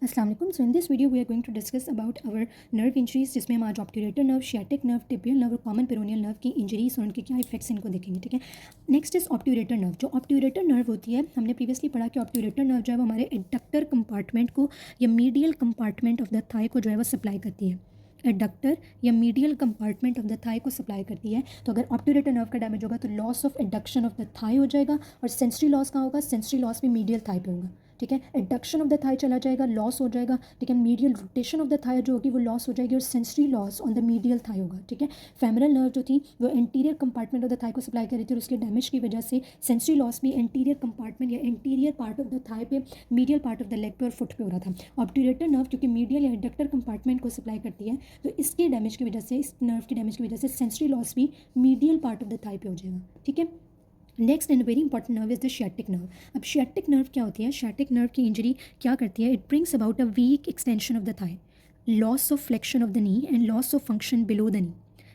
अस्सलाम वालेकुम। So in this video we are going to discuss about our nerve injuries, जिसमें हम आज obturator nerve, sciatic nerve, tibial nerve और common peroneal nerve की injuries और उनके क्या इफेक्ट्स इनको देखेंगे। ठीक है, नेक्स्ट इज ऑब्ट्यूरेटर नर्व। जो ऑब्ट्यूरेटर नर्व होती है, हमने प्रीवियसली पढ़ा कि ऑब्ट्यूरेटर नर्व जो है वो हमारे एडक्टर कंपार्टमेंट को या medial compartment of the thigh को जो है वो सप्लाई करती है। एडक्टर या medial compartment of the thigh को सप्लाई करती है। तो अगर ऑब्ट्यूरेटर नर्व का डैमेज होगा तो loss of adduction of the thigh हो जाएगा, और सेंसरी लॉस कहाँ होगा? सेंसरी लॉस भी मीडियल थाई पे होगा। ठीक है, एडक्शन ऑफ द थाई चला जाएगा, लॉस हो जाएगा। ठीक है, medial rotation of the thigh जो होगी वो लॉस हो जाएगी, और sensory loss on the medial thigh होगा। ठीक है, फेमरल नर्व जो थी वो anterior compartment of the thigh को सप्लाई कर रही थी, और उसके डैमेज की वजह से सेंसरी लॉस भी एंटीरियर कंपार्टमेंट या anterior part of the thigh पे, medial part of the leg पे और फुट पे हो रहा था। ऑब्ट्यूरेटर नर्व क्योंकि मीडियल या एडक्टर कंपार्टमेंट को सप्लाई करती है, तो इसके डैमेज की वजह से, इस नर्व की डैमेज की वजह से सेंसरी लॉस भी medial part of the thigh पे हो जाएगा। ठीक है, next and very important nerve is the sciatic nerve. अब शियाटिक नर्व क्या होती है? शियाटिक नर्व की इंजरी क्या करती है? It brings about a weak extension of the thigh, loss of flexion of the knee and loss of function below the knee.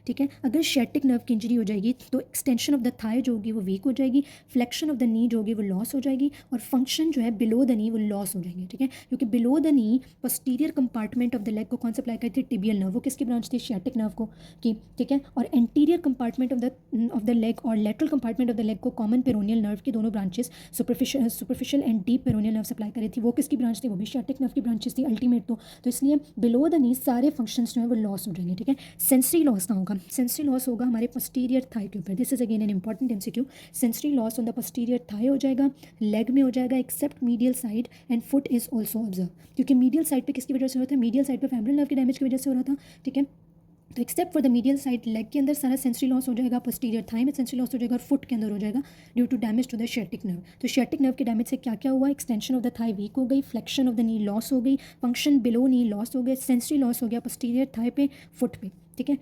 ठीक है, अगर शियाटिक नर्व की इंजरी हो जाएगी तो एक्सटेंशन ऑफ द थाई जो होगी वो वीक हो जाएगी, फ्लेक्शन ऑफ द नी जो होगी वो लॉस हो जाएगी, और फंक्शन जो है बिलो द नी वो लॉस हो जाएंगे। ठीक है, क्योंकि below the knee posterior compartment of the leg को कौन सप्लाई करती है? Tibial nerve. वो किसकी ब्रांच थी? शियाटिक नर्व को की। ठीक है, और anterior compartment of the leg और lateral compartment of the leg को कॉमन पेरोनियल नर्व की दोनों branches superficial and deep peroneal nerve supply कर रही थी। वो किसकी ब्रांच थी? वो भी शियाटिक नर्व की ब्रांचेस थी अल्टीमेट। तो इसलिए बिलो द नी सारे फंक्शंस जो है वो लॉस हो जाएंगे। ठीक है, सेंसरी लॉस कहाँ होगा? सेंसरी लॉस होगा हमारे पोस्टीरियर थाई के ऊपर। This is again an important MCQ. Sensory loss on the posterior thigh हो जाएगा, लेग में हो जाएगा, except medial side, and foot is also observe. क्योंकि मीडियल साइड पे किसकी वजह से हो रहा था? मीडियल साइड पे फेमरल नर्व के डैमेज की वजह से हो रहा था। ठीक है, तो except for the medial side, leg के अंदर सारा सेंसरी लॉस हो जाएगा, पोस्टीरियर थाई में सेंसरी लॉस हो जाएगा, और फुट के अंदर हो जाएगा due to damage to the sciatic nerve. तो शियाटिक नर्व के डैमेज से क्या क्या हुआ? Extension of the thigh weak हो गई, flexion of the knee loss हो गई, फंक्शन बिलो नी लॉस हो गए, सेंसरी लॉस हो गया पोस्टीरियर थाई पे, फुट पे। ठीक है,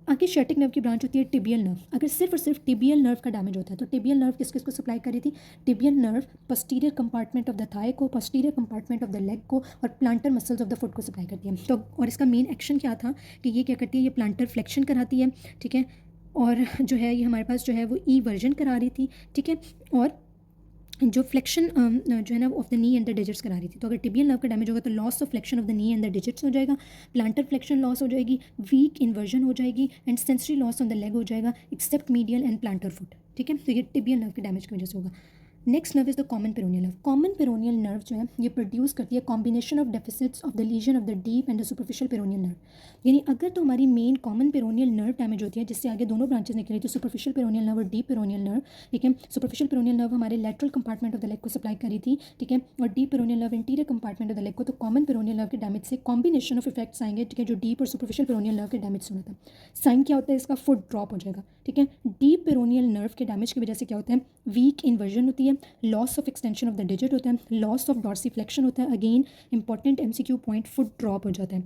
आगे शियाटिक नर्व की ब्रांच होती है टिबियल नर्व। अगर सिर्फ और सिर्फ टिबियल नर्व का डैमेज होता है तो टिबियल नर्व किस किस को सप्लाई कर रही थी? Tibial nerve posterior compartment of the thigh को, posterior compartment of the leg को, और plantar muscles of the foot को सप्लाई करती है। तो और इसका मेन एक्शन क्या था कि ये क्या करती है? ये प्लांटर फ्लेक्शन कराती है। ठीक है, और जो है ये हमारे पास जो है वो ई वर्जन करा रही थी। ठीक है, और जो फ्लेक्शन जो है ना of the knee and the digits करा रही थी। तो अगर टिबियल नर्व का डैमेज होगा तो loss of flexion of the knee and the digits हो जाएगा, प्लांटर फ्लेक्शन लॉस हो जाएगी, वीक इन्वर्जन हो जाएगी, and sensory loss on the leg हो जाएगा, except medial and plantar foot. ठीक है, तो ये टिबियल नर्व के डैमेज की वजह से होगा। Next nerve is the common peroneal nerve. Common peroneal nerve जो है ये प्रोड्यूस करती है combination of deficits of the lesion of the deep and the superficial peroneal nerve. यानी अगर तो हमारी main common peroneal nerve damage होती है, जिससे आगे दोनों ब्रांचेस निकल रही थी, सुपरफिशियल पेरोनियल नर्व और डीप पेरोनियल नर्व। ठीक है, सुपरफिशियल पेरोनियल नर्व हमारे lateral compartment of the leg को सप्लाई करी थी। ठीक है, और deep peroneal nerve interior compartment of the leg को। तो कॉमन पेरोनियल नर्व के डैमेज से कॉम्बिनेशन ऑफ इफेक्ट्स आएंगे। ठीक है, जो डीप और सुपरफिशियल पेरोनियल नर्व के डैमेज से होता है, साइन क्या होता है इसका? फुट ड्रॉप हो जाएगा। ठीक है, डीप पेरोनियल नर्व के डैमेज की वजह से क्या होता है? वीक इन्वर्जन होती है, loss of extension of the digit होता है, लॉस ऑफ डॉर्सीफ्लेक्शन होता है। Again important MCQ point, foot drop हो जाता है।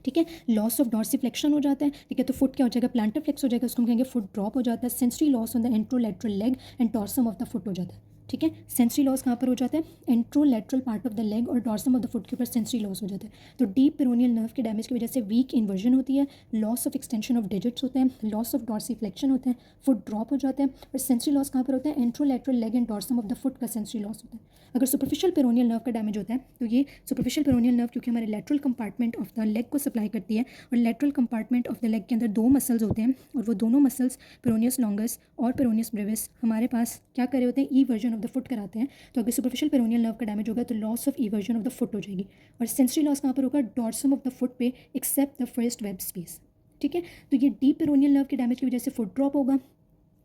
ठीक है, लॉस ऑफ डॉर्सीफ्लेक्शन हो जाता है। ठीक है, तो फुट क्या हो जाएगा? प्लांटर फ्लेक्स हो जाएगा, उसको हम कहेंगे फुट ड्रॉप हो जाता है। Sensory loss on the anterolateral leg and dorsum of the foot हो जाता है। ठीक है, सेंसरी लॉस कहाँ पर हो जाता है? Anterolateral part of the leg और डॉर्सम ऑफ द फुट के ऊपर सेंसरी लॉस हो जाता है। तो डीप पेरोनियल नर्व के डैमेज की वजह से वीक इन्वर्जन होती है, loss of extension of digits होते हैं, लॉस ऑफ डॉर्सीफ्लेक्शन होता है, फुट ड्रॉप हो जाता है। और सेंसरी लॉस कहाँ पर होता है? Anterolateral leg and dorsum of the foot का सेंसरी लॉस होता है। अगर सुपरफिशियल पेरोनियल नर्व का डैमेज होता है तो ये सुपरफिशियल पेरोनियल नर्व क्योंकि हमारे lateral compartment of the leg को सप्लाई करती है, और lateral compartment of the leg के अंदर दो मसल्स होते हैं, और वो दोनों मसल्स पेरोनियस लॉन्गस और पेरोनियस ब्रेविस हमारे पास क्या कर रहे होते हैं? Eversion of the foot कराते हैं। तो अगर सुपरफिशियल पेरोनियल नर्व का डैमेज होगा तो loss of eversion of the foot हो जाएगी, और सेंसरी लॉस कहाँ पर होगा? डॉर्सम ऑफ द फुट पे, except the first web space. ठीक है, तो ये डीप पेरोनियल नर्व के डैमेज की वजह से फुट ड्रॉप होगा,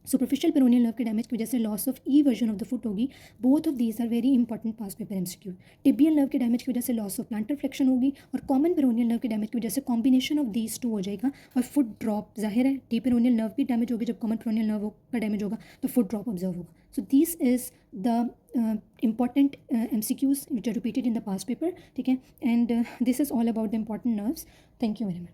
सुपरफिशियल पेरोनियल नर्व के डैमेज की वजह से loss of eversion of the foot होगी। Both of these are very important past paper MCQ. Tibial nerve के डैमेज की वजह से लॉस ऑफ प्लांटर फ्लेक्शन होगी, और कॉमन पेरोनियल नर्व के डैमेज की वजह से कॉम्बिनेशन ऑफ दीज टू हो जाएगा, और फुट ड्रॉप जाहिर है डीप पेरोनियल नर्व भी डैमेज होगी जब कॉमन पेरोनियल नर्व का डैमेज होगा तो फुट ड्रॉप ऑब्जर्व होगा। So this is the important MCQs which are repeated in the past paper. ठीक है, and this is all about the important nerves. Thank you very much.